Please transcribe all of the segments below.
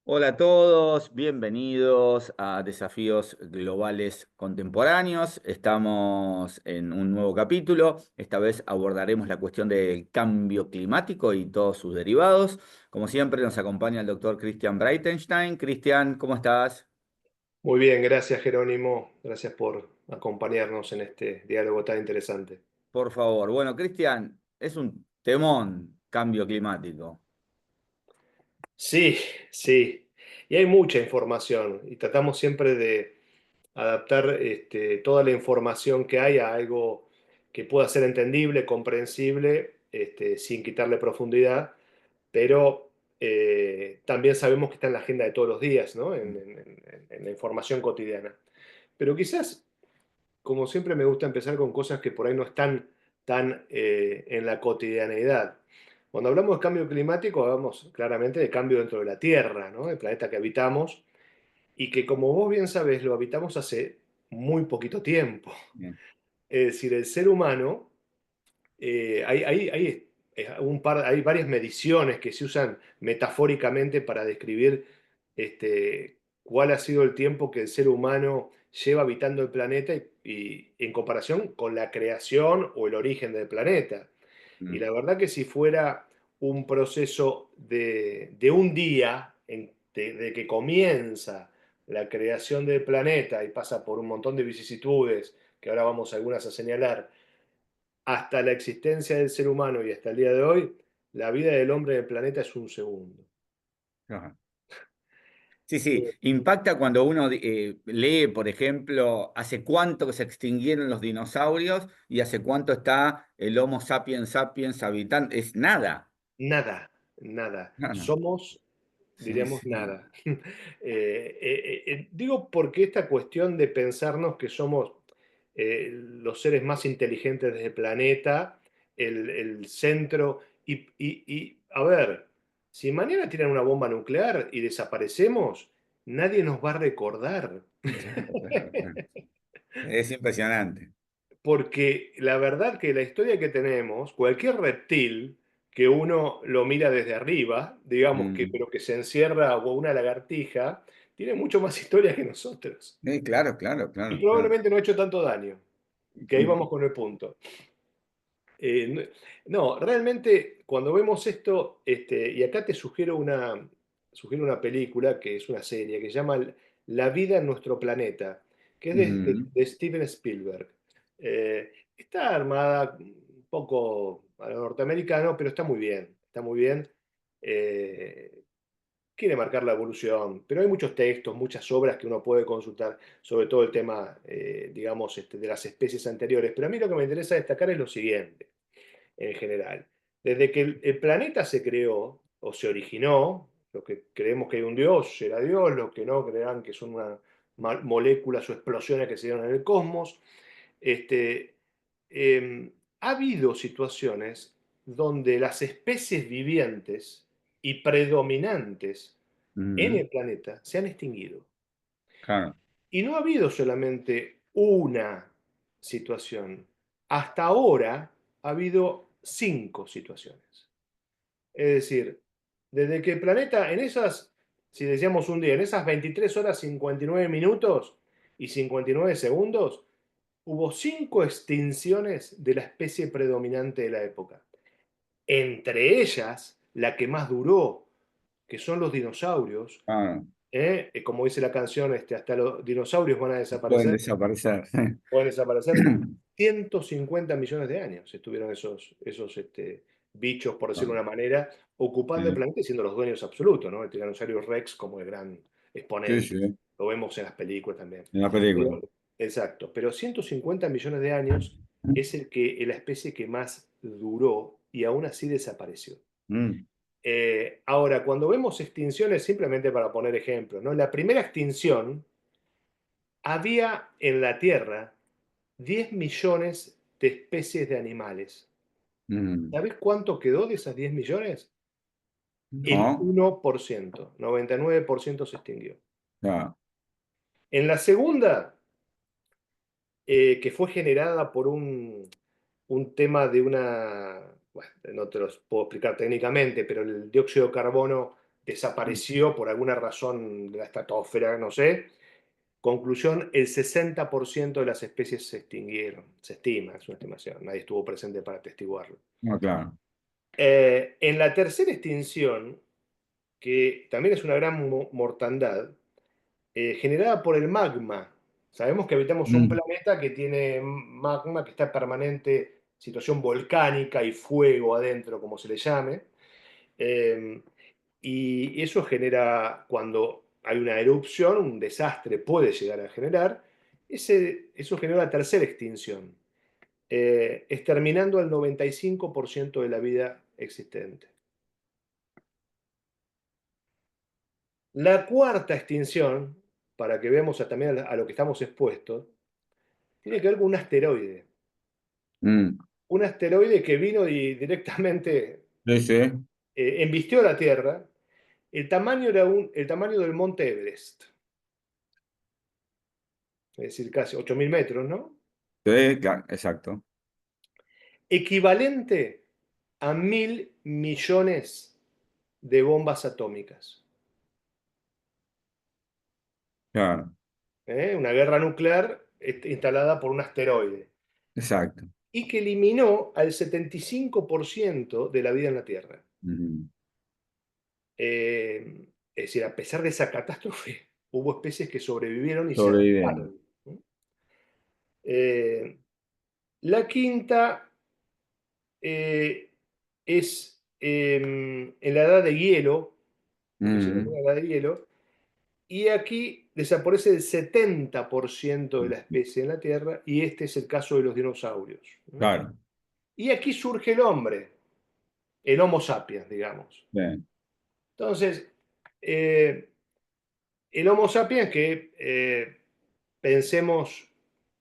Hola a todos, bienvenidos a Desafíos Globales Contemporáneos. Estamos en un nuevo capítulo. Esta vez abordaremos la cuestión del cambio climático y todos sus derivados. Como siempre, nos acompaña el doctor Christian Breitenstein. Cristian, ¿cómo estás? Muy bien, gracias Jerónimo, gracias por acompañarnos en este diálogo tan interesante. Por favor. Bueno, Cristian, es un temón cambio climático. Sí, sí, y hay mucha información y tratamos siempre de adaptar toda la información que hay a algo que pueda ser entendible, comprensible, sin quitarle profundidad, pero también sabemos que está en la agenda de todos los días, ¿no? En la información cotidiana. Pero quizás como siempre me gusta empezar con cosas que por ahí no están tan en la cotidianeidad. Cuando hablamos de cambio climático, hablamos claramente de cambio dentro de la Tierra, ¿no? El planeta que habitamos y que, como vos bien sabés, lo habitamos hace muy poquito tiempo. Bien. Es decir, el ser humano, hay varias mediciones que se usan metafóricamente para describir cuál ha sido el tiempo que el ser humano lleva habitando el planeta y en comparación con la creación o el origen del planeta. Y Mm. la verdad que si fuera un proceso de un día, de que comienza la creación del planeta y pasa por un montón de vicisitudes, que ahora vamos algunas a señalar, hasta la existencia del ser humano y hasta el día de hoy, la vida del hombre en el planeta es un segundo. Ajá. Sí, sí, Eh, impacta cuando uno lee, por ejemplo, hace cuánto que se extinguieron los dinosaurios y hace cuánto está el Homo sapiens sapiens habitando. Es nada. Nada, nada. Nada. Somos, Sí, diremos, sí. nada. Digo porque esta cuestión de pensarnos que somos los seres más inteligentes del planeta, el centro, a ver, si mañana tiran una bomba nuclear y desaparecemos, nadie nos va a recordar. Claro, claro, claro. Es impresionante. Porque la verdad que la historia que tenemos, cualquier reptil que uno lo mira desde arriba, digamos que, Mm. pero que se encierra o una lagartija, tiene mucho más historia que nosotros. Claro, claro, Y claro, claro. probablemente no ha hecho tanto daño, que ahí Mm. vamos con el punto. No, no, realmente cuando vemos esto, y acá te sugiero una película que es una serie que se llama La vida en nuestro planeta, que es Mm. de Steven Spielberg. Está armada un poco a lo norteamericano, pero está muy bien, está muy bien. Eh, Quiere marcar la evolución, pero hay muchos textos, muchas obras que uno puede consultar sobre todo el tema, digamos, de las especies anteriores. Pero a mí lo que me interesa destacar es lo siguiente en general. Desde que el planeta se creó o se originó, los que creemos que hay un Dios será Dios, los que no creerán que son moléculas o explosiones que se dieron en el cosmos, este, ha habido situaciones donde las especies vivientes y predominantes en Mm. el planeta se han extinguido. Claro. Y no ha habido solamente una situación. Hasta ahora ha habido 5 situaciones. Es decir, desde que el planeta, en esas, si decíamos un día, en esas 23 horas 59 minutos y 59 segundos, hubo 5 extinciones de la especie predominante de la época. Entre ellas, la que más duró, que son los dinosaurios, Claro. como dice la canción, hasta los dinosaurios van a Pueden desaparecer. desaparecer. Pueden desaparecer 150 millones de años estuvieron esos bichos, por decirlo de Claro. una manera, ocupando el Sí, planeta y siendo los dueños absolutos, ¿no? El tiranosaurio Rex como el gran sí, exponente. sí, Lo vemos en las películas también. en la película. Pero, exacto, pero 150 millones de años es la especie que más duró y aún así desapareció. Mm. Ahora, cuando vemos extinciones, simplemente para poner ejemplos, ¿no? La primera extinción había en la Tierra 10 millones de especies de animales. Mm. ¿Sabés cuánto quedó de esas 10 millones? El No, 1%, 99% se extinguió. claro. En la segunda, que fue generada por un tema de una, bueno, no te los puedo explicar técnicamente, pero el dióxido de carbono desapareció por alguna razón de la estratosfera, no sé. Conclusión, el 60% de las especies se extinguieron. Se estima, es una estimación, nadie estuvo presente para atestiguarlo. No, claro. En la tercera extinción, que también es una gran mortandad, generada por el magma. Sabemos que habitamos un Mm, planeta que tiene magma, que está en permanente situación volcánica y fuego adentro, como se le llame. Eh, y eso genera, cuando hay una erupción, un desastre puede llegar a generar, eso genera la tercera extinción, exterminando al 95% de la vida existente. La cuarta extinción, para que veamos también a lo que estamos expuestos, tiene que ver con un asteroide. mm. Un asteroide que vino y directamente Sí, sí, embistió la Tierra. El tamaño era el tamaño del monte Everest, es decir, casi 8.000 metros, ¿no? sí, claro, exacto. Equivalente a 1.000 millones de bombas atómicas. Claro, Una guerra nuclear instalada por un asteroide. exacto. Y que eliminó al 75% de la vida en la Tierra. Mm. Es decir, a pesar de esa catástrofe, hubo especies que sobrevivieron y se Sobreviviendo. adaptaron. Eh, la quinta eh, es en la edad de hielo, lo que se Mm. denomina la edad de hielo, y aquí desaparece el 70% de la especie en la Tierra, y este es el caso de los dinosaurios. Claro, Y aquí surge el hombre, el Homo sapiens, digamos. bien. Entonces, eh, el Homo sapiens que, pensemos,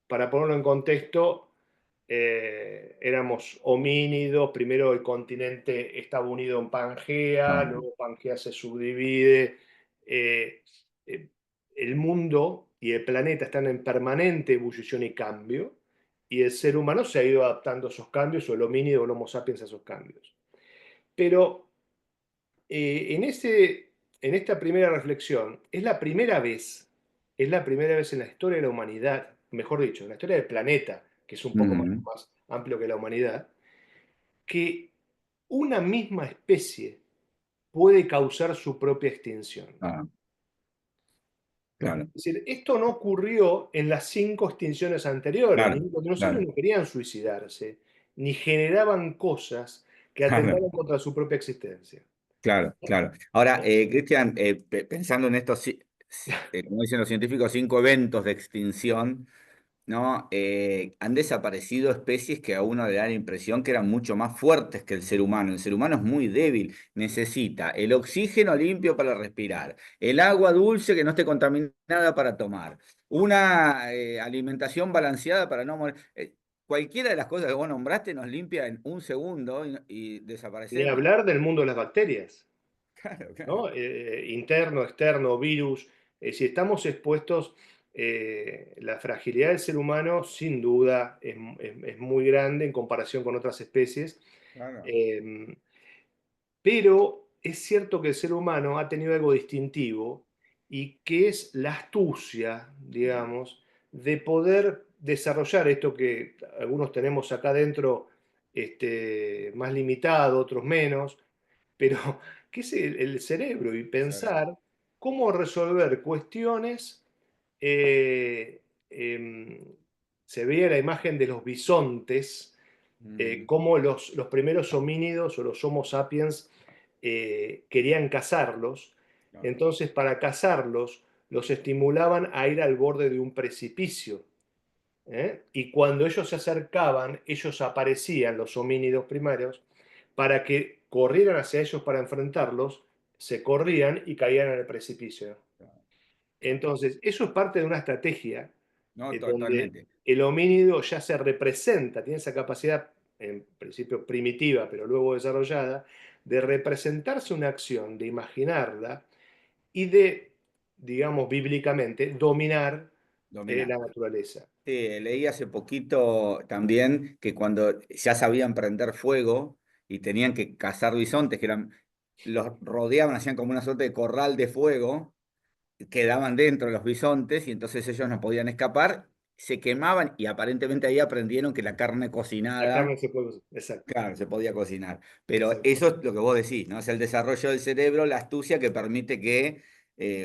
para ponerlo en contexto, éramos homínidos, primero el continente estaba unido en Pangea, Ah, luego Pangea se subdivide, eh, eh, el mundo y el planeta están en permanente ebullición y cambio, y el ser humano se ha ido adaptando a esos cambios, o el homínido o el Homo sapiens a esos cambios. Pero en esta primera reflexión, es la primera vez en la historia de la humanidad, mejor dicho, en la historia del planeta, que es un poco mm. más amplio que la humanidad, que una misma especie puede causar su propia extinción. Ah, claro, Es decir, esto no ocurrió en las 5 extinciones anteriores, claro, ni los dinosaurios claro, no querían suicidarse, ni generaban cosas que claro. atentaran contra su propia existencia. Claro, claro. Ahora, Cristian, pensando en estos, como dicen los científicos, 5 eventos de extinción, ¿no? Han desaparecido especies que a uno le da la impresión que eran mucho más fuertes que el ser humano. El ser humano es muy débil, necesita el oxígeno limpio para respirar, el agua dulce que no esté contaminada para tomar, una alimentación balanceada para no morir. Cualquiera de las cosas que vos nombraste nos limpia en un segundo y Ni desaparecemos. hablar del mundo de las bacterias. Claro, claro. ¿No? Interno, externo, virus. Si estamos expuestos, la fragilidad del ser humano sin duda es muy grande en comparación con otras especies. Claro. Eh, pero es cierto que el ser humano ha tenido algo distintivo y que es la astucia, digamos, de poder desarrollar esto que algunos tenemos acá dentro, más limitado, otros menos, pero que es el cerebro y Cerebro. pensar cómo resolver cuestiones. eh, em, Se veía la imagen de los bisontes, Mm, cómo los primeros homínidos o los Homo sapiens querían cazarlos. claro, Entonces, para cazarlos, los estimulaban a ir al borde de un precipicio. Y cuando ellos se acercaban, ellos aparecían, los homínidos primarios, para que corrieran hacia ellos para enfrentarlos, se corrían y caían en el precipicio. claro, claro. Entonces, eso es parte de una estrategia No, donde totalmente. el homínido ya se representa, tiene esa capacidad, en principio primitiva, pero luego desarrollada, de representarse una acción, de imaginarla y de, digamos, bíblicamente, dominar Dominar. la naturaleza. Sí, leí hace poquito también que cuando ya sabían prender fuego y tenían que cazar bisontes, que eran los rodeaban, hacían como una suerte de corral de fuego, quedaban dentro los bisontes y entonces ellos no podían escapar, se quemaban y aparentemente ahí aprendieron que la carne La cocinada, carne se puede usar. Exacto, claro, se podía cocinar. Pero exacto. eso es lo que vos decís, ¿no? Es el desarrollo del cerebro, la astucia que permite que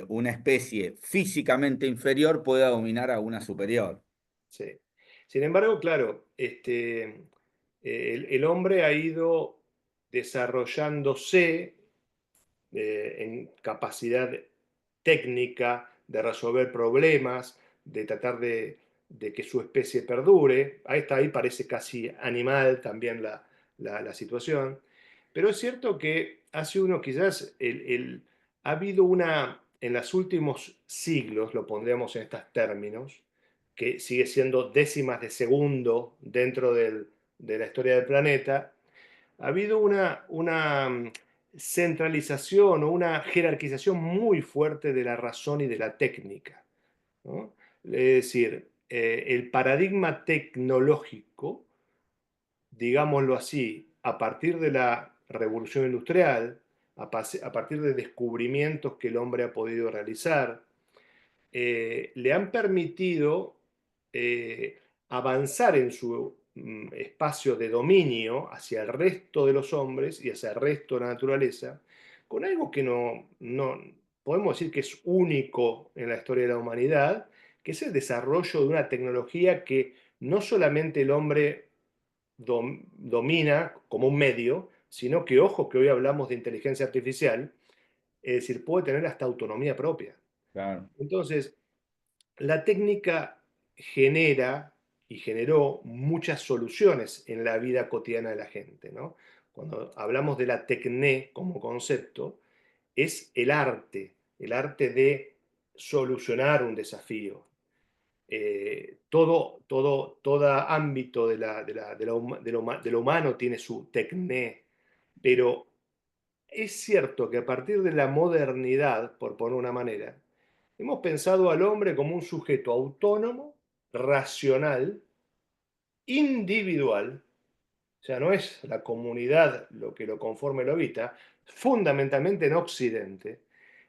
una especie físicamente inferior pueda dominar a una superior. Sí. Sin embargo, claro, el hombre ha ido desarrollándose en capacidad técnica de resolver problemas, de tratar de que su especie perdure. Ahí está, ahí parece casi animal también la situación. Pero es cierto que hace uno quizás, ha habido una, en los últimos siglos, lo pondríamos en estos términos, que sigue siendo décimas de segundo dentro de la historia del planeta, ha habido una centralización o una jerarquización muy fuerte de la razón y de la técnica, ¿no? Es decir, el paradigma tecnológico, digámoslo así, a partir de la revolución industrial, a partir de descubrimientos que el hombre ha podido realizar, le han permitido avanzar en su espacio de dominio hacia el resto de los hombres y hacia el resto de la naturaleza, con algo que no podemos decir que es único en la historia de la humanidad, que es el desarrollo de una tecnología que no solamente el hombre domina como un medio, sino que, ojo, que hoy hablamos de inteligencia artificial, es decir, puede tener hasta autonomía propia. Claro. Entonces, la técnica genera y generó muchas soluciones en la vida cotidiana de la gente, ¿no? Cuando hablamos de la tecné como concepto, es el arte de solucionar un desafío. Todo ámbito de lo humano tiene su tecné, pero es cierto que a partir de la modernidad, por poner una manera, hemos pensado al hombre como un sujeto autónomo, racional, individual, o sea, no es la comunidad lo que lo conforme lo habita, fundamentalmente en Occidente.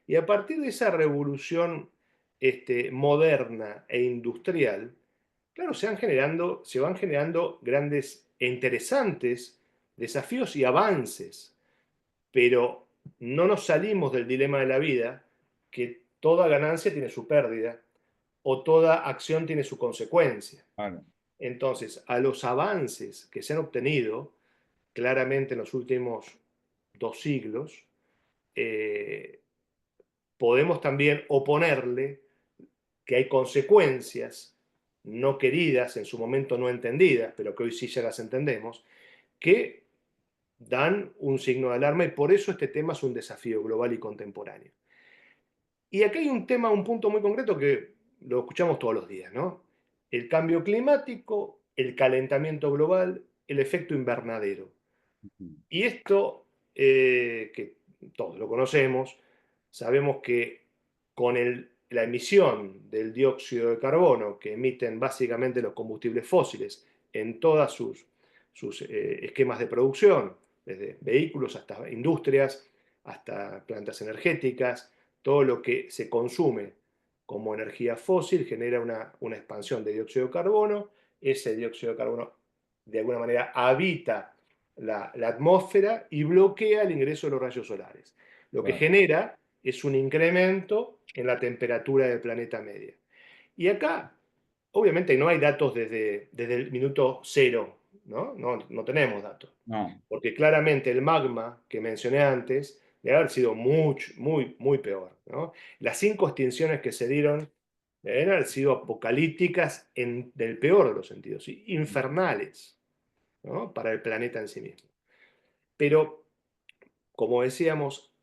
Y a partir de esa revolución moderna e industrial, claro, se van generando grandes e interesantes desafíos y avances, pero no nos salimos del dilema de la vida, que toda ganancia tiene su pérdida o toda acción tiene su consecuencia. Claro. Entonces, a los avances que se han obtenido claramente en los últimos 2 siglos, eh, podemos también oponerle que hay consecuencias no queridas, en su momento no entendidas, pero que hoy sí ya las entendemos, que dan un signo de alarma y por eso este tema es un desafío global y contemporáneo. Y aquí hay un tema, un punto muy concreto que lo escuchamos todos los días, ¿no? El cambio climático, el calentamiento global, el efecto invernadero. Y esto, que todos lo conocemos, sabemos que con la emisión del dióxido de carbono que emiten básicamente los combustibles fósiles en todos sus esquemas de producción, desde vehículos hasta industrias, hasta plantas energéticas, todo lo que se consume como energía fósil genera una expansión de dióxido de carbono. Ese dióxido de carbono de alguna manera habita la atmósfera y bloquea el ingreso de los rayos solares. Lo que Claro. genera es un incremento en la temperatura del planeta media. Y acá, obviamente, no hay datos desde el minuto cero, ¿no? No tenemos datos. No. Porque claramente el magma que mencioné antes debe haber sido muy peor, ¿no? Las 5 extinciones que se dieron deben haber sido apocalípticas en el peor de los sentidos, infernales, ¿no? Para el planeta en sí mismo. Pero, como decíamos,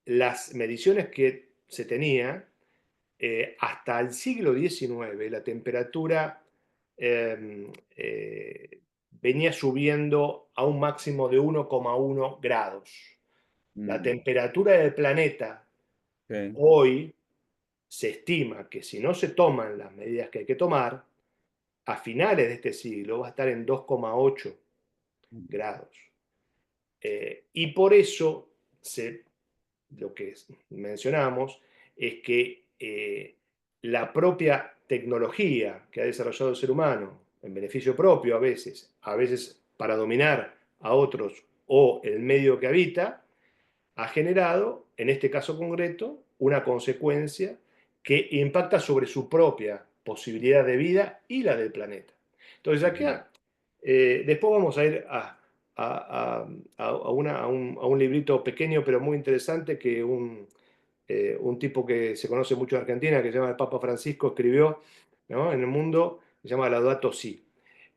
las mediciones que se tenía, hasta el siglo XIX, la temperatura eh, eh, venía subiendo a un máximo de 1,1 grados. La Mm, temperatura del planeta sí. hoy se estima que si no se toman las medidas que hay que tomar, a finales de este siglo va a estar en 2,8 grados. Y por eso lo que mencionamos es que la propia tecnología que ha desarrollado el ser humano en beneficio propio a veces para dominar a otros o el medio que habita, ha generado, en este caso concreto, una consecuencia que impacta sobre su propia posibilidad de vida y la del planeta. Entonces, Ujú. acá, después vamos a ir a un librito pequeño pero muy interesante que un tipo que se conoce mucho en Argentina, que se llama el Papa Francisco, escribió, ¿no?, en el mundo, se llama Laudato Si.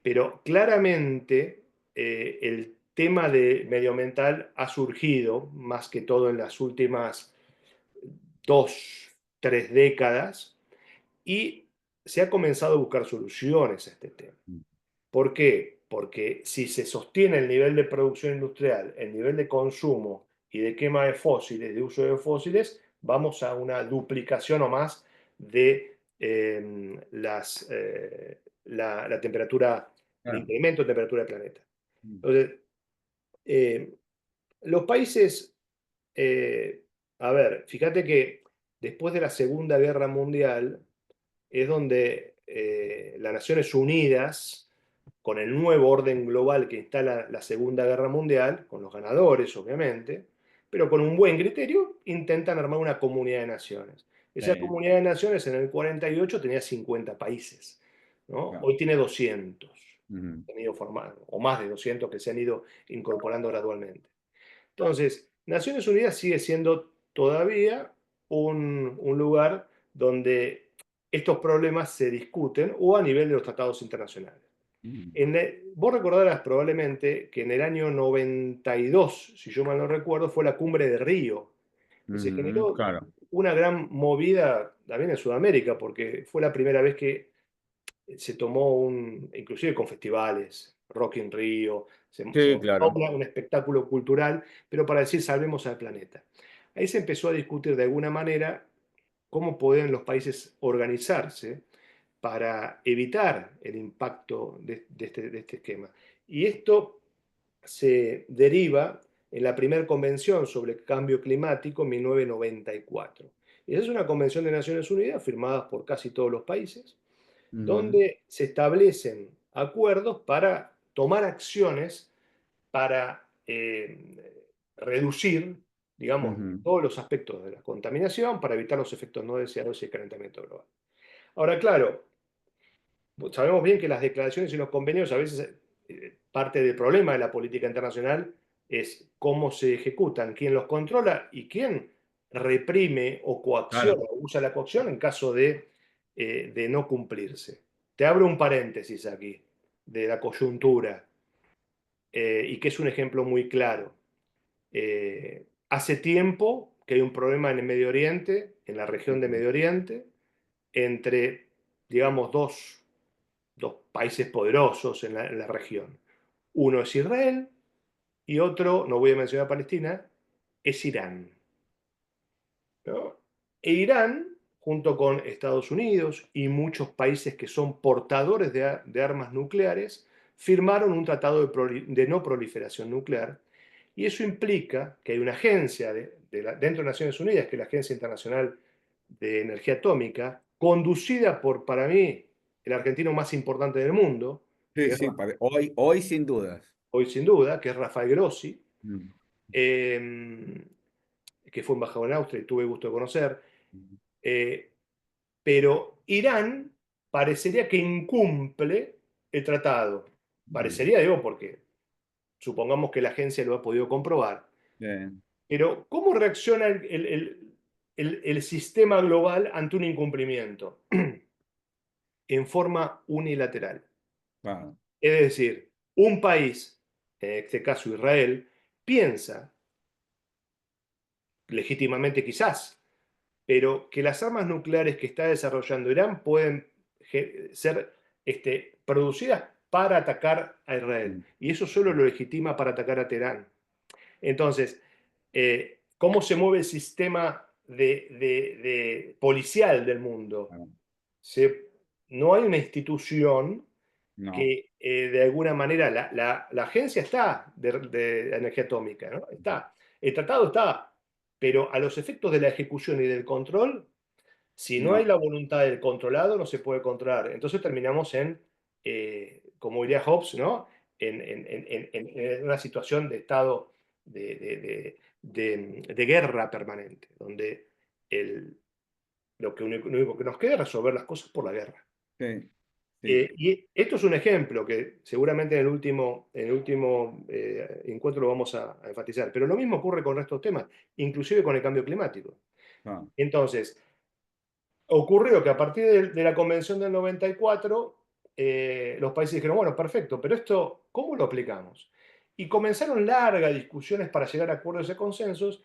Pero claramente el tema de medioambiental ha surgido, más que todo en las últimas 2, 3 décadas, y se ha comenzado a buscar soluciones a este tema. ¿Por qué? Porque si se sostiene el nivel de producción industrial, el nivel de consumo y de quema de fósiles, de uso de fósiles, vamos a una duplicación o más de la temperatura, el Claro. incremento de temperatura del planeta. Mm. Entonces, eh, los países, a ver, fíjate que después de la Segunda Guerra Mundial es donde las Naciones Unidas, con el nuevo orden global que instala la Segunda Guerra Mundial, con los ganadores obviamente, pero con un buen criterio, intentan armar una comunidad de naciones. Esa Sí, comunidad de naciones en el 48 tenía 50 países, ¿no? claro. Hoy tiene 200, Ujú. han ido formando, o más de 200 que se han ido incorporando gradualmente. Entonces, Naciones Unidas sigue siendo todavía un lugar donde estos problemas se discuten o a nivel de los tratados internacionales. Ujú. Vos recordarás probablemente que en el año 92, si yo mal no recuerdo, fue la cumbre de Río, que se Ujú, generó claro, una gran movida también en Sudamérica, porque fue la primera vez que se tomó inclusive con festivales, Rock in Rio, se sí, montó claro, un espectáculo cultural, pero para decir salvemos al planeta. Ahí se empezó a discutir de alguna manera cómo pueden los países organizarse para evitar el impacto de este esquema. Y esto se deriva en la primera convención sobre el cambio climático en 1994. Y esa es una convención de Naciones Unidas firmada por casi todos los países, ujú, donde se establecen acuerdos para tomar acciones para reducir, digamos, ujú, todos los aspectos de la contaminación, para evitar los efectos no deseados y el calentamiento global. Ahora, claro, sabemos bien que las declaraciones y los convenios a veces parte del problema de la política internacional es cómo se ejecutan, quién los controla y quién reprime o coacciona, claro, o usa la coacción en caso de no cumplirse. Te abro un paréntesis aquí de la coyuntura y que es un ejemplo muy claro. Hace tiempo que hay un problema en el Medio Oriente, en la región de ujú, Medio Oriente, entre, digamos, dos países poderosos en la región. Uno es Israel y otro, no voy a mencionar Palestina, es Irán, ¿no? E Irán, junto con Estados Unidos y muchos países que son portadores de armas nucleares, firmaron un tratado de no proliferación nuclear, y eso implica que hay una agencia dentro de Naciones Unidas, que es la Agencia Internacional de Energía Atómica, conducida por, para mí, el argentino más importante del mundo, sí, que es sí, hoy sin dudas. hoy sin duda, que es Rafael Grossi, Mm, eh, que fue embajador en Austria y tuve gusto de conocer. ujú, eh, pero Irán parecería que incumple el tratado. mm, Parecería, digo, porque supongamos que la agencia lo ha podido comprobar. bien, Pero, ¿cómo reacciona el sistema global ante un incumplimiento? En forma unilateral. claro, Es decir, un país, en este caso Israel, piensa, legítimamente quizás, pero que las armas nucleares que está desarrollando Irán pueden ser producidas para atacar a Israel. mm, Y eso solo lo legitima para atacar a Teherán. Entonces, ¿cómo se mueve el sistema policial del mundo? claro, Se, no hay una institución no, que de alguna manera la agencia está de energía atómica, ¿no? Está. El tratado está, pero a los efectos de la ejecución y del control, si no hay No, la voluntad del controlado, no se puede controlar. Entonces terminamos en, como diría Hobbes, ¿no? En una situación de estado de guerra permanente, donde el, lo único que nos queda es resolver las cosas por la guerra. sí, sí, Y esto es un ejemplo que seguramente en el último encuentro lo vamos a enfatizar, pero lo mismo ocurre con estos temas, inclusive con el cambio climático. ah, Entonces, ocurrió que a partir de la Convención del 94, los países dijeron, bueno, perfecto, pero esto, ¿cómo lo aplicamos? Y comenzaron largas discusiones para llegar a acuerdos y consensos,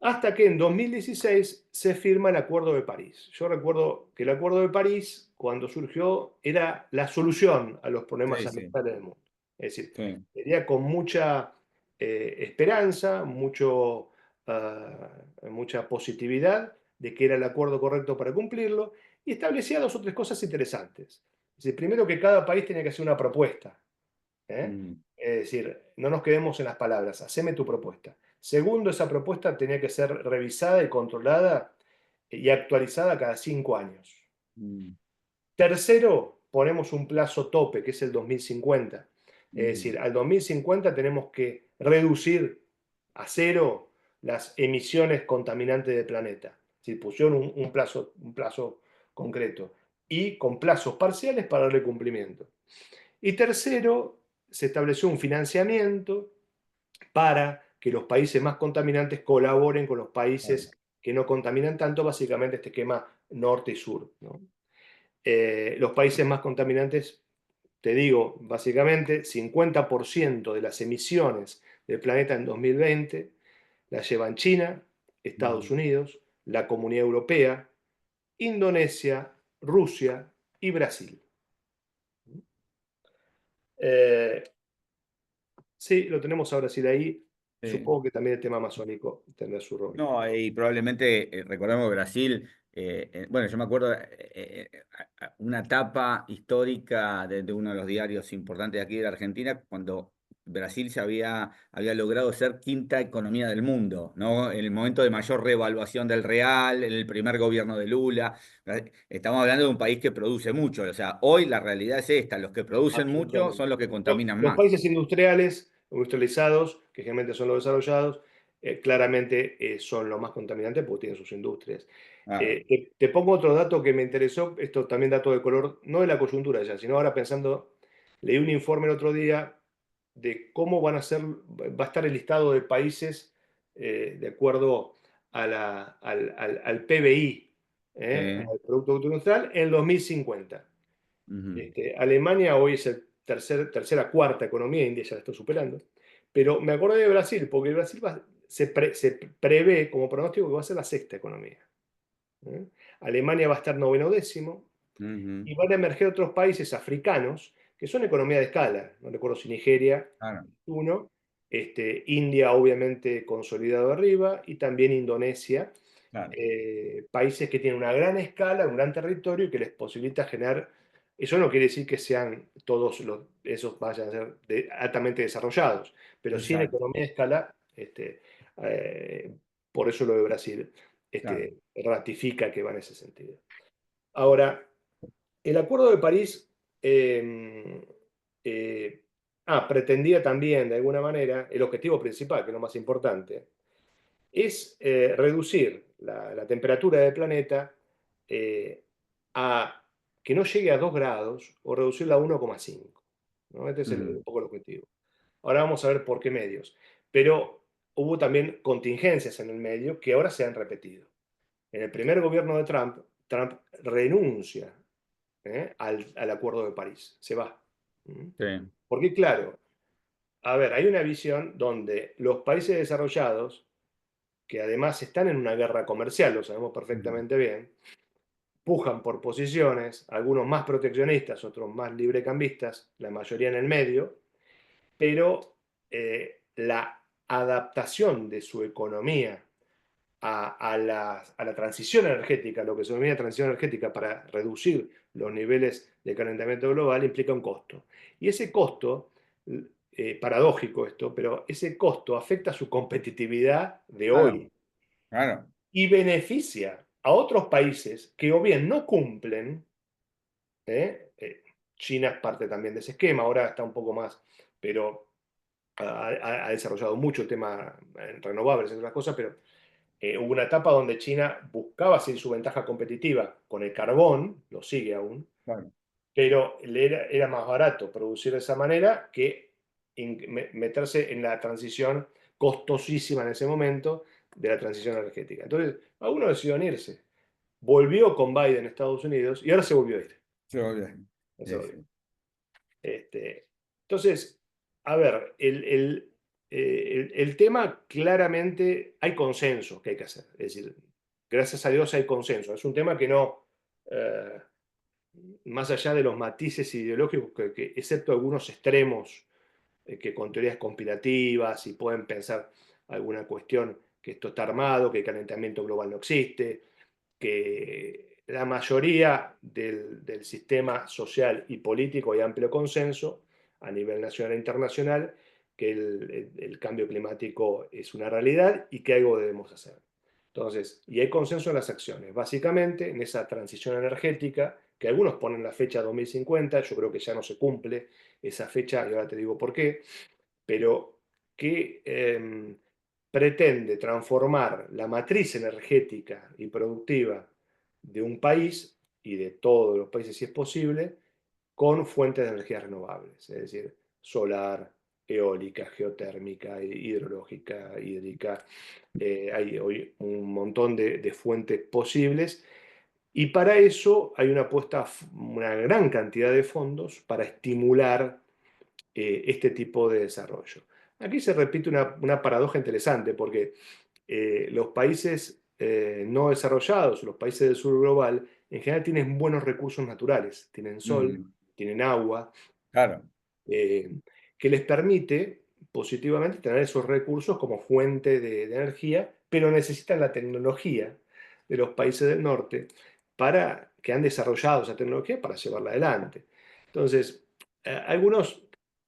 hasta que en 2016 se firma el Acuerdo de París. Yo recuerdo que el Acuerdo de París, cuando surgió, era la solución a los problemas sí, sí, ambientales del mundo. Es decir, sí. venía con mucha esperanza, mucha positividad de que era el acuerdo correcto para cumplirlo, y establecía dos o tres cosas interesantes. Es decir, primero, que cada país tenía que hacer una propuesta. ¿Eh? Mm, Es decir, no nos quedemos en las palabras, haceme tu propuesta. Segundo, esa propuesta tenía que ser revisada y controlada y actualizada cada 5 años. mm, Tercero, ponemos un plazo tope, que es el 2050. Es mm, decir, al 2050 tenemos que reducir a cero las emisiones contaminantes del planeta. Es decir, pusieron un plazo concreto y con plazos parciales para darle cumplimiento. Y tercero, se estableció un financiamiento para que los países más contaminantes colaboren con los claro, países que no contaminan tanto, básicamente este esquema norte y sur, ¿no? Los países más contaminantes, te digo, básicamente 50% de las emisiones del planeta en 2020 las llevan China, Estados mm, Unidos, la Comunidad Europea, Indonesia, Rusia y Brasil. Eh, Sí, lo tenemos a Brasil ahí. sí. Supongo que también el tema amazónico tendrá su rol. No, y probablemente, recordemos que Brasil, bueno, yo me acuerdo una etapa histórica de uno de los diarios importantes de aquí de la Argentina, cuando Brasil había logrado ser quinta economía del mundo, ¿no? En el momento de mayor revaluación del real, en el primer gobierno de Lula. Estamos hablando de un país que produce mucho, o sea, hoy la realidad es esta, los que producen mucho son Absolutamente. los que contaminan Los más. países industriales, industrializados, que generalmente son los desarrollados, claramente son los más contaminantes porque tienen sus industrias. Claro, Te pongo otro dato que me interesó, esto también dato de color, no de la coyuntura ya, sino ahora pensando, leí un informe el otro día de cómo va a estar el listado de países de acuerdo al PBI, sí, al Producto Bruto Industrial, en 2050. ujú, Alemania hoy es el tercera, cuarta economía, India ya la está superando. Pero me acordé de Brasil, porque Brasil se prevé como pronóstico que va a ser la sexta economía. ¿Eh? Alemania va a estar noveno décimo, ujú, y van a emerger otros países africanos que son economía de escala. No recuerdo si Nigeria, claro, uno, India obviamente consolidado arriba, y también Indonesia, claro, países que tienen una gran escala, un gran territorio y que les posibilita generar. Eso no quiere decir que sean todos esos vayan a ser altamente desarrollados, pero sí en exacto, economía de escala, eh, por eso lo de Brasil claro. ratifica que va en ese sentido. Ahora, el Acuerdo de París eh, eh, pretendía también, de alguna manera, el objetivo principal, que es lo más importante, es reducir la temperatura del planeta a que no llegue a 2 grados o reducirla a 1,5. ¿No? Este es un Ujú, poco el objetivo. Ahora vamos a ver por qué medios. Pero hubo también contingencias en el medio que ahora se han repetido. En el primer gobierno de Trump, Trump renuncia al Acuerdo de París, se va. ¿Mm? sí, Porque claro, a ver, hay una visión donde los países desarrollados, que además están en una guerra comercial, lo sabemos ujú, perfectamente bien, pujan por posiciones, algunos más proteccionistas, otros más librecambistas, la mayoría en el medio, pero la adaptación de su economía a la transición energética, lo que se denomina transición energética para reducir los niveles de calentamiento global, implica un costo. Y ese costo, paradójico esto, pero ese costo afecta su competitividad de claro, hoy. claro, y beneficia a otros países que o bien no cumplen. ¿eh? China es parte también de ese esquema, ahora está un poco más, pero ha desarrollado mucho el tema en renovables y otras cosas, pero hubo una etapa donde China buscaba seguir su ventaja competitiva con el carbón, lo sigue aún, claro. pero era más barato producir de esa manera que meterse en la transición costosísima en ese momento de la transición energética. Entonces, algunos decidieron irse. Volvió con Biden a Estados Unidos y ahora se volvió a ir. Sí, obvio. Ya se Sí, volvió. sí. Entonces, a ver, el tema claramente hay consenso que hay que hacer. Es decir, gracias a Dios hay consenso. Es un tema que no, eh, más allá de los matices ideológicos, excepto algunos extremos que con teorías conspirativas y pueden pensar alguna cuestión que esto está armado, que el calentamiento global no existe, que la mayoría del sistema social y político hay amplio consenso a nivel nacional e internacional que el cambio climático es una realidad y que algo debemos hacer. Entonces, y hay consenso en las acciones, básicamente en esa transición energética, que algunos ponen la fecha 2050, yo creo que ya no se cumple esa fecha, y ahora te digo por qué, pero que pretende transformar la matriz energética y productiva de un país y de todos los países si es posible, con fuentes de energías renovables, es decir, solar, eólica, geotérmica, hidrológica, hídrica. Hay hoy un montón de fuentes posibles y para eso hay una gran cantidad de fondos para estimular este tipo de desarrollo. Aquí se repite una paradoja interesante porque los países no desarrollados, los países del sur global, en general tienen buenos recursos naturales, tienen sol, Mm, tienen agua, claro, eh, que les permite positivamente tener esos recursos como fuente de energía, pero necesitan la tecnología de los países del norte para que han desarrollado esa tecnología para llevarla adelante. Entonces, algunos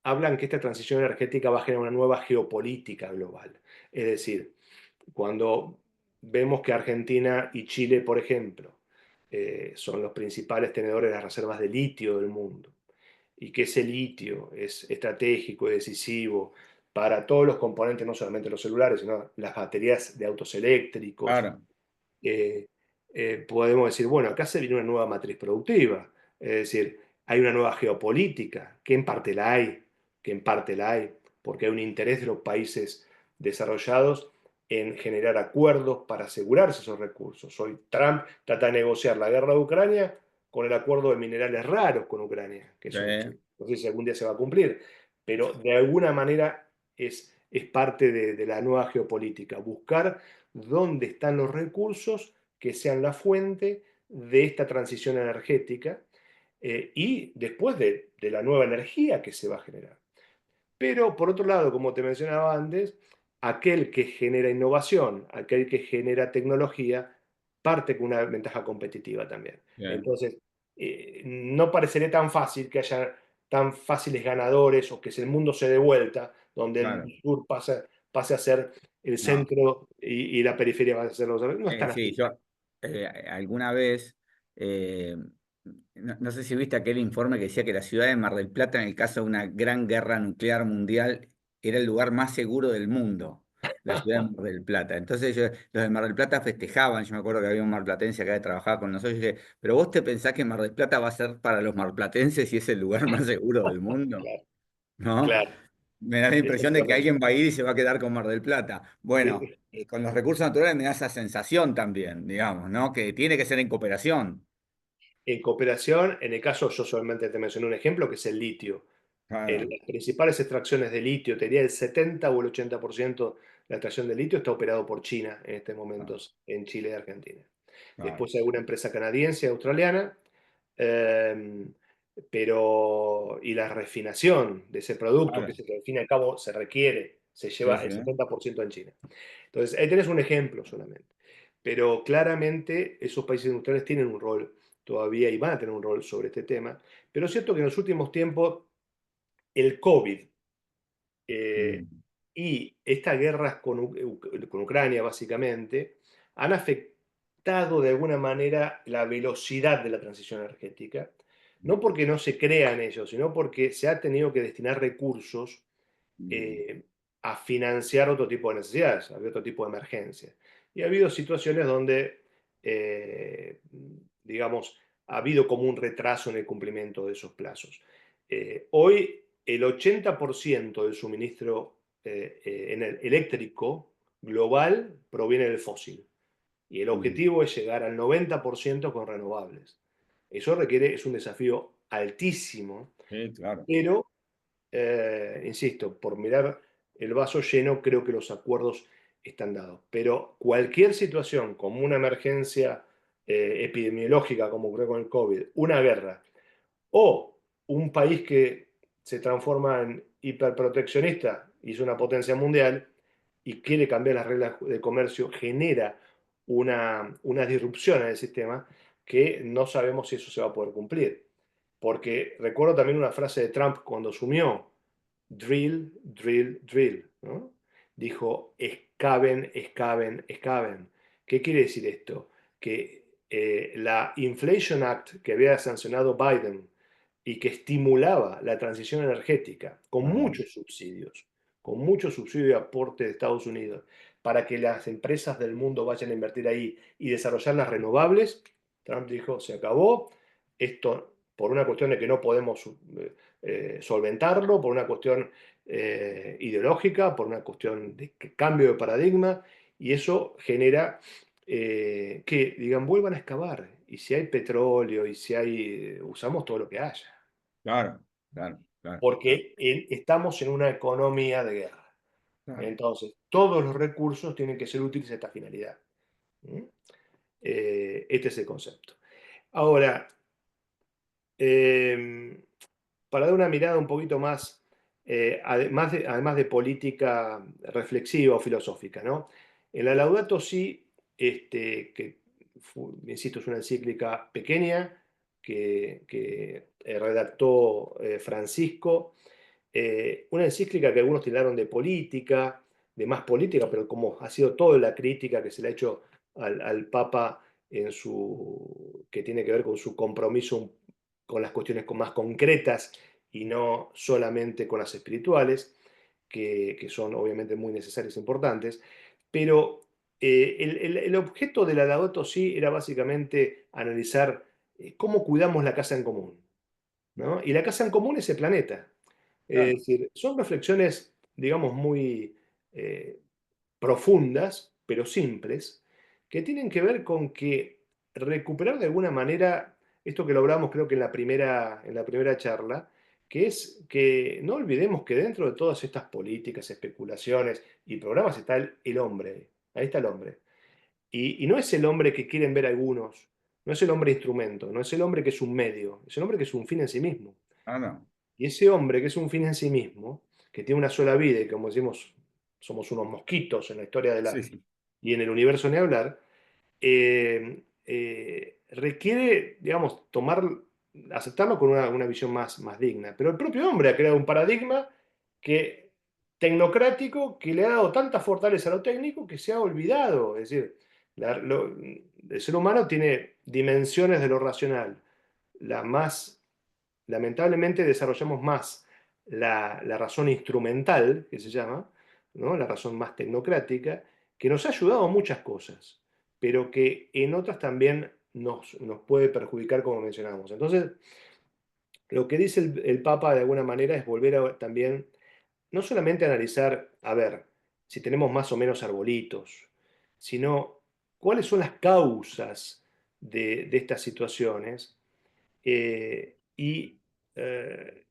hablan que esta transición energética va a generar una nueva geopolítica global. Es decir, cuando vemos que Argentina y Chile, por ejemplo, son los principales tenedores de las reservas de litio del mundo, y que ese litio es estratégico y decisivo para todos los componentes, no solamente los celulares, sino las baterías de autos eléctricos, claro, eh, podemos decir, bueno, acá se viene una nueva matriz productiva, es decir, hay una nueva geopolítica, que en parte la hay, que en parte la hay, porque hay un interés de los países desarrollados en generar acuerdos para asegurarse esos recursos. Hoy Trump trata de negociar la guerra de Ucrania con el acuerdo de minerales raros con Ucrania, que, sí, eso, que no sé si algún día se va a cumplir, pero de alguna manera es parte de la nueva geopolítica, buscar dónde están los recursos que sean la fuente de esta transición energética y después de la nueva energía que se va a generar. Pero por otro lado, como te mencionaba antes, aquel que genera innovación, aquel que genera tecnología, parte con una ventaja competitiva también. bien, Entonces, no parecería tan fácil que haya tan fáciles ganadores o que el mundo se dé vuelta, donde claro. el sur pase a ser el No. centro y la periferia va a ser los... No es tan Sí, así. yo alguna vez, eh, no sé si viste aquel informe que decía que la ciudad de Mar del Plata, en el caso de una gran guerra nuclear mundial, era el lugar más seguro del mundo, la ciudad de Mar del Plata. Entonces los de Mar del Plata festejaban, yo me acuerdo que había un marplatense acá que trabajaba con nosotros, y dije, pero vos te pensás que Mar del Plata va a ser para los marplatenses y es el lugar más seguro del mundo, Claro, ¿no? claro, Me da la impresión de que exactamente. alguien va a ir y se va a quedar con Mar del Plata. Bueno, con los recursos naturales me da esa sensación también, digamos, ¿no? Que tiene que ser en cooperación. En cooperación, en el caso, yo solamente te mencioné un ejemplo, que es el litio. En Claro, las principales extracciones de litio, te diría el 70 o el 80% de la extracción de litio está operado por China en estos claro, momentos en Chile y Argentina. claro, Después hay alguna empresa canadiense, australiana, eh, y la refinación de ese producto, que claro. es el que al fin y al cabo se requiere, se Sí, lleva sí, el 70% en China. Entonces, ahí tenés un ejemplo solamente. Pero claramente esos países industriales tienen un rol todavía y van a tener un rol sobre este tema. Pero es cierto que en los últimos tiempos el COVID, eh, mm, Y estas guerras con Ucrania, básicamente, han afectado de alguna manera la velocidad de la transición energética, no porque no se crea en ello, sino porque se ha tenido que destinar recursos Mm. eh, a financiar otro tipo de necesidades, había otro tipo de emergencias. Y ha habido situaciones donde, eh, digamos, ha habido como un retraso en el cumplimiento de esos plazos. Hoy el 80% del suministro eléctrico global proviene del fósil y el Mm. objetivo es llegar al 90% con renovables. Eso requiere, es un desafío altísimo, Sí, claro. pero insisto, por mirar el vaso lleno, creo que los acuerdos están dados. Pero cualquier situación, como una emergencia epidemiológica, como ocurrió con el COVID, una guerra, o un país que se transforma en hiperproteccionista y es una potencia mundial y quiere cambiar las reglas de comercio, genera una disrupción en el sistema que no sabemos si eso se va a poder cumplir. Porque recuerdo también una frase de Trump cuando asumió, drill, drill, drill, ¿no? Dijo, excaven, excaven, excaven. ¿Qué quiere decir esto? Que la Inflation Act que había sancionado Biden y que estimulaba la transición energética Ah, con muchos subsidios y aporte de Estados Unidos, para que las empresas del mundo vayan a invertir ahí y desarrollar las renovables, Trump dijo, se acabó, esto por una cuestión de que no podemos solventarlo, por una cuestión ideológica, por una cuestión de cambio de paradigma, y eso genera que digan, vuelvan a excavar, y si hay petróleo, y si hay, usamos todo lo que haya, claro, claro, claro, claro, porque estamos en una economía de guerra. claro. Entonces, todos los recursos tienen que ser útiles a esta finalidad. ¿Mm? Este es el concepto. Ahora, eh, para dar una mirada un poquito más, además de política reflexiva o filosófica, ¿no? En la Laudato Si, que insisto, es una encíclica pequeña que redactó Francisco, una encíclica que algunos tildaron de política, de más política, pero como ha sido toda la crítica que se le ha hecho al Papa que tiene que ver con su compromiso con las cuestiones más concretas y no solamente con las espirituales, que son obviamente muy necesarias e importantes, pero el objeto de la Laudato Si era básicamente analizar cómo cuidamos la casa en común, ¿no? Y la casa en común es el planeta. Es Claro. decir, son reflexiones, digamos, muy eh, profundas, pero simples, que tienen que ver con que recuperar de alguna manera esto que logramos creo que en la primera charla, que es que no olvidemos que dentro de todas estas políticas, especulaciones y programas está el hombre, ahí está el hombre. Y no es el hombre que quieren ver algunos, no es el hombre instrumento, no es el hombre que es un medio, es el hombre que es un fin en sí mismo. Ah, no. Y ese hombre que es un fin en sí mismo, que tiene una sola vida y como decimos, somos unos mosquitos en la historia de Sí, la... sí. y en el universo ni hablar, requiere, digamos, aceptarlo con una visión más digna. Pero el propio hombre ha creado un paradigma que, tecnocrático que le ha dado tanta fortaleza a lo técnico que se ha olvidado. Es decir, el ser humano tiene dimensiones de lo racional. La más lamentablemente desarrollamos más la razón instrumental, que se llama, ¿no? La razón más tecnocrática, que nos ha ayudado a muchas cosas, pero que en otras también nos puede perjudicar, como mencionamos. Entonces, lo que dice el Papa de alguna manera es volver a también, no solamente analizar, a ver, si tenemos más o menos arbolitos, sino cuáles son las causas de estas situaciones y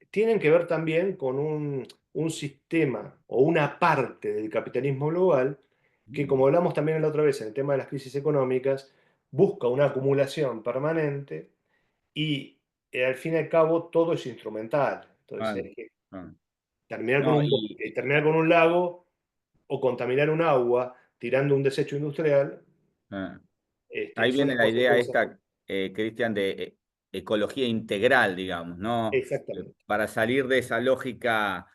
tienen que ver también con un sistema o una parte del capitalismo global que, Mm. como hablamos también la otra vez en el tema de las crisis económicas, busca una acumulación permanente y al fin y al cabo todo es instrumental. Entonces, Claro, es que claro. terminar con No, un bosque, terminar con un lago o contaminar un agua tirando un desecho industrial, ah, ahí son viene las la idea consecuencias. esta, Cristian, de ecología integral, digamos, ¿no? Exactamente. Para salir de esa lógica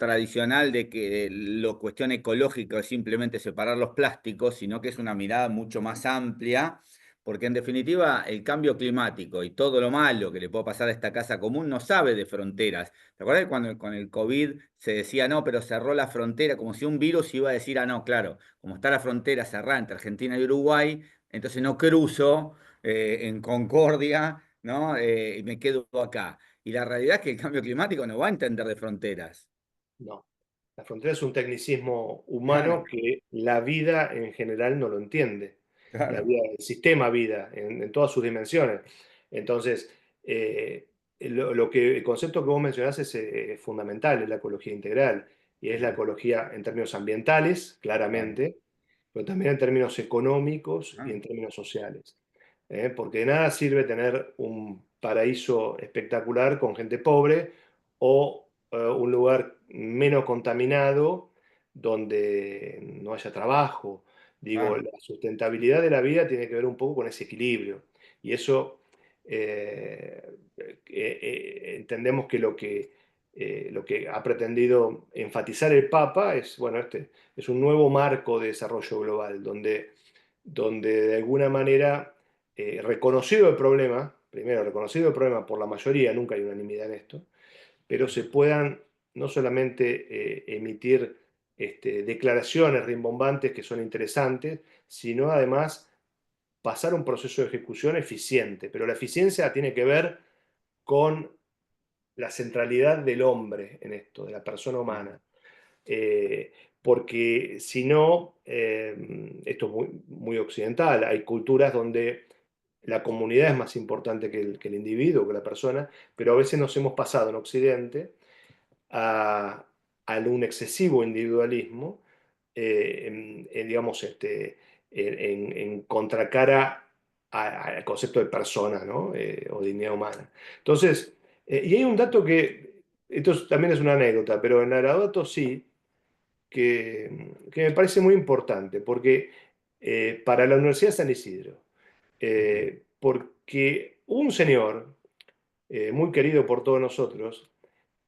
tradicional de que la cuestión ecológica es simplemente separar los plásticos, sino que es una mirada mucho más amplia, porque en definitiva el cambio climático y todo lo malo que le puede pasar a esta casa común no sabe de fronteras. ¿Te acuerdas cuando con el COVID se decía no, pero cerró la frontera, como si un virus iba a decir, ah, no, claro, como está la frontera cerrada entre Argentina y Uruguay, entonces no cruzo en Concordia, ¿no? Y me quedo acá. Y la realidad es que el cambio climático no va a entender de fronteras. No. La frontera es un tecnicismo humano Claro, que la vida en general no lo entiende. La claro. vida, el sistema vida, en todas sus dimensiones. Entonces, el concepto que vos mencionás es fundamental, es la ecología integral. Y es la ecología en términos ambientales, Claro. claramente, pero también en términos económicos y Ah, en términos sociales. Porque de nada sirve tener un paraíso espectacular con gente pobre o un lugar menos contaminado donde no haya trabajo. Digo, claro. la sustentabilidad de la vida tiene que ver un poco con ese equilibrio. Y eso entendemos que lo que ha pretendido enfatizar el Papa es, bueno, este es un nuevo marco de desarrollo global, donde de alguna manera, reconocido el problema, primero reconocido el problema por la mayoría, nunca hay unanimidad en esto, pero se puedan no solamente emitir declaraciones rimbombantes que son interesantes, sino además pasar un proceso de ejecución eficiente. Pero la eficiencia tiene que ver con la centralidad del hombre en esto, de la persona humana. Eh, Porque si no, esto es muy occidental, hay culturas donde la comunidad es más importante que el individuo, que la persona, pero a veces nos hemos pasado en Occidente a, a un excesivo individualismo, digamos, en contracara al concepto de persona, ¿no? O dignidad humana. Entonces, y hay un dato también es una anécdota, pero en Aradoto sí, que me parece muy importante, porque para la Universidad de San Isidro, porque un señor muy querido por todos nosotros,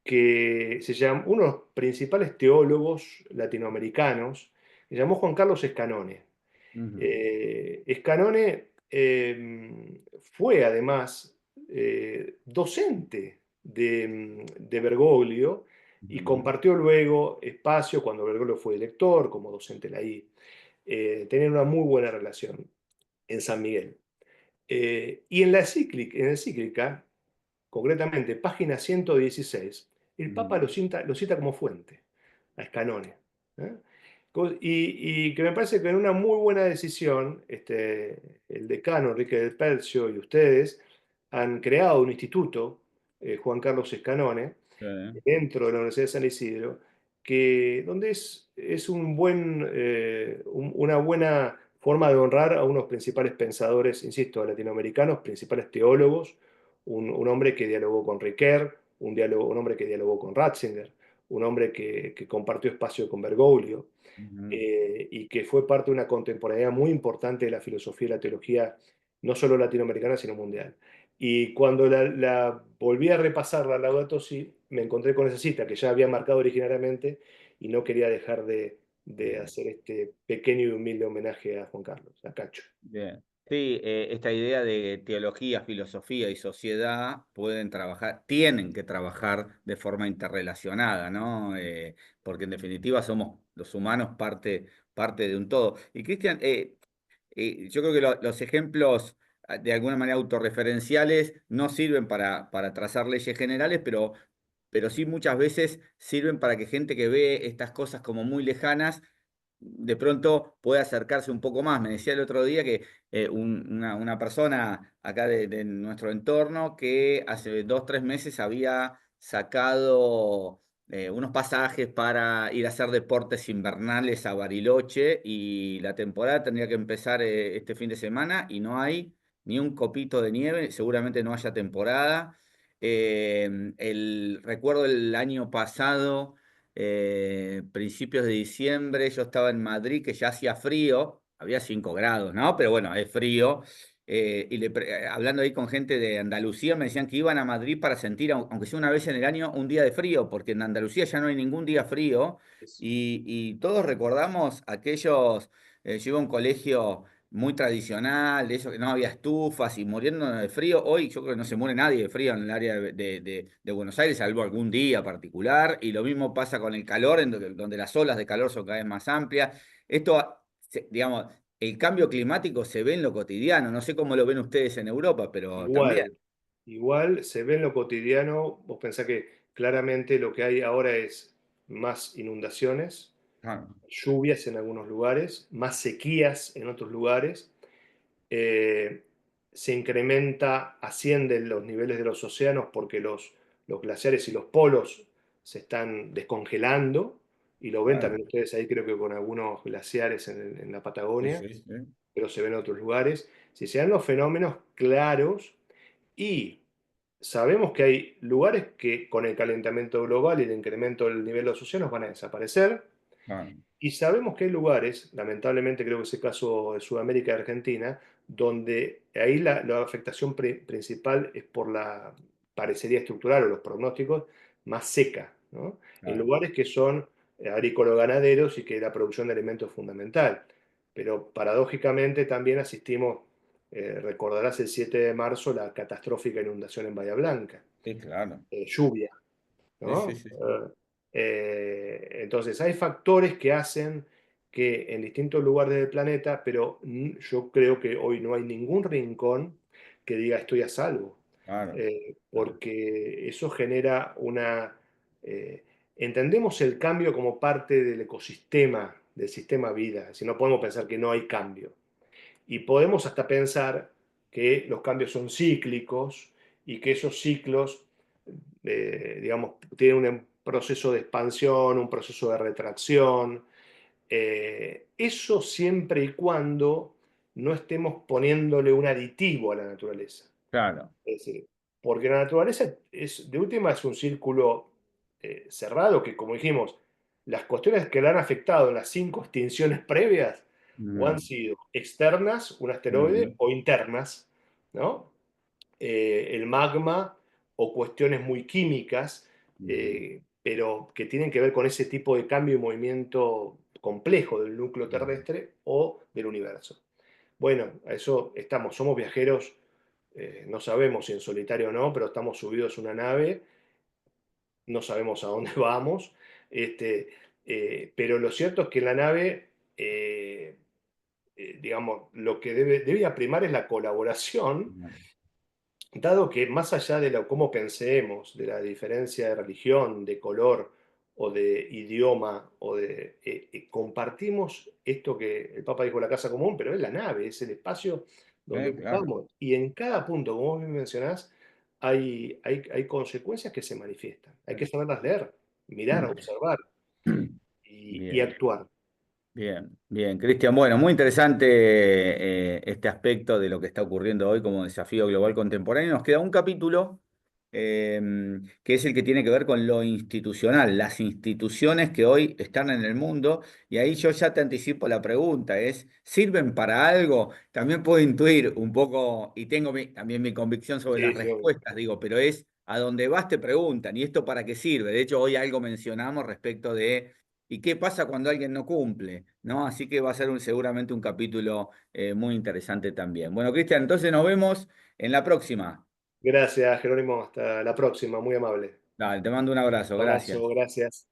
que se llama, uno de los principales teólogos latinoamericanos, se llamó Juan Carlos Escanone. Ujú, Escanone fue además docente de Bergoglio y ujú, compartió luego espacio cuando Bergoglio fue director, como docente de la I. Tenían una muy buena relación en San Miguel. Y en la encíclica, concretamente página 116, el Papa ujú, lo cita como fuente, a Escanone. ¿Eh? Y que me parece que en una muy buena decisión, el decano Enrique del Percio y ustedes han creado un instituto, Juan Carlos Escanone, sí, dentro de la Universidad de San Isidro, donde es una buena forma de honrar a unos principales pensadores, insisto, latinoamericanos, principales teólogos, un hombre que dialogó con Riquet, un hombre que dialogó con Ratzinger, un hombre que compartió espacio con Bergoglio, ujú, y que fue parte de una contemporaneidad muy importante de la filosofía y la teología, no solo latinoamericana, sino mundial. Y cuando la volví a repasar, la Laudato Si, me encontré con esa cita que ya había marcado originariamente y no quería dejar de bien. hacer este pequeño y humilde homenaje a Juan Carlos, a Cacho. Bien. Sí, esta idea de teología, filosofía y sociedad pueden trabajar, tienen que trabajar de forma interrelacionada, ¿no? Porque en definitiva somos los humanos parte de un todo. Y Cristian, yo creo que los ejemplos de alguna manera autorreferenciales no sirven para trazar leyes generales, pero sí muchas veces sirven para que gente que ve estas cosas como muy lejanas de pronto puede acercarse un poco más. Me decía el otro día que una persona acá de nuestro entorno que hace 2, 3 meses había sacado unos pasajes para ir a hacer deportes invernales a Bariloche y la temporada tendría que empezar este fin de semana y no hay ni un copito de nieve, seguramente no haya temporada. Recuerdo el año pasado principios de diciembre, yo estaba en Madrid, que ya hacía frío, había 5 grados, ¿no? Pero bueno, es frío. hablando ahí con gente de Andalucía, me decían que iban a Madrid para sentir, aunque sea una vez en el año, un día de frío, porque en Andalucía ya no hay ningún día frío, y todos recordamos aquellos, yo iba a un colegio muy tradicional, de eso que no había estufas y muriéndonos de frío. Hoy yo creo que no se muere nadie de frío en el área de Buenos Aires, salvo algún día particular, y lo mismo pasa con el calor, donde las olas de calor son cada vez más amplias. Esto, digamos, el cambio climático se ve en lo cotidiano. No sé cómo lo ven ustedes en Europa, pero también. Igual, igual se ve en lo cotidiano, vos pensás que claramente lo que hay ahora es más inundaciones, Ah, lluvias en algunos lugares, más sequías en otros lugares, eh, se incrementa, ascienden los niveles de los océanos porque los glaciares y los polos se están descongelando, y lo ven claro. también ustedes ahí creo que con algunos glaciares en la Sí, Patagonia, sí, sí. pero se ven en otros lugares. Si se dan los fenómenos claros, y sabemos que hay lugares que con el calentamiento global y el incremento del nivel de los océanos van a desaparecer, Ah, y sabemos que hay lugares, lamentablemente creo que es el caso de Sudamérica y Argentina, donde ahí la afectación principal es por la parecería estructural o los pronósticos más seca, ¿no? En claro. lugares que son agrícola-ganaderos y que la producción de alimentos es fundamental. Pero paradójicamente también asistimos, recordarás el 7 de marzo, la catastrófica inundación en Bahía Blanca, Sí, claro. lluvia, Sí, sí, ¿no? sí, sí. Entonces, hay factores que hacen que en distintos lugares del planeta, pero yo creo que hoy no hay ningún rincón que diga estoy a salvo, Claro, claro. porque eso genera una... eh, entendemos el cambio como parte del ecosistema, del sistema vida, si no podemos pensar que no hay cambio. Y podemos hasta pensar que los cambios son cíclicos y que esos ciclos, digamos, tienen un proceso de expansión, un proceso de retracción. Eso siempre y cuando no estemos poniéndole un aditivo a la naturaleza. Claro. Es decir, porque la naturaleza es, de última es un círculo cerrado que, como dijimos, las cuestiones que la han afectado en las 5 extinciones previas o han Mm, sido externas, un asteroide, mm, o internas, ¿no? El magma o cuestiones muy químicas, mm, pero que tienen que ver con ese tipo de cambio y movimiento complejo del núcleo mm. terrestre o del universo. Bueno, a eso estamos, somos viajeros, no sabemos si en solitario o no, pero estamos subidos a una nave, no sabemos a dónde vamos, este, pero lo cierto es que en la nave, digamos, lo que debe primar es la colaboración, Mm, dado que más allá de cómo pensemos, de la diferencia de religión, de color o de idioma, compartimos esto que el Papa dijo la casa común, pero es la nave, es el espacio donde claro. ocupamos. Y en cada punto, como vos bien mencionás, hay consecuencias que se manifiestan. Hay que saberlas leer, mirar, observar y Bien. actuar. Bien, bien, Cristian. Bueno, muy interesante este aspecto de lo que está ocurriendo hoy como desafío global contemporáneo. Nos queda un capítulo eh, que es el que tiene que ver con lo institucional, las instituciones que hoy están en el mundo. Y ahí yo ya te anticipo la pregunta, ¿sirven para algo? También puedo intuir un poco, y tengo también mi convicción sobre las Sí, sí, obvio. respuestas, digo, pero es a donde vas te preguntan, ¿y esto para qué sirve? De hecho, hoy algo mencionamos respecto de ¿y qué pasa cuando alguien no cumple? ¿No? Así que va a ser seguramente un capítulo muy interesante también. Bueno, Cristian, entonces nos vemos en la próxima. Gracias, Jerónimo. Hasta la próxima. Muy amable. Dale, te mando un abrazo, gracias. Abrazo, gracias.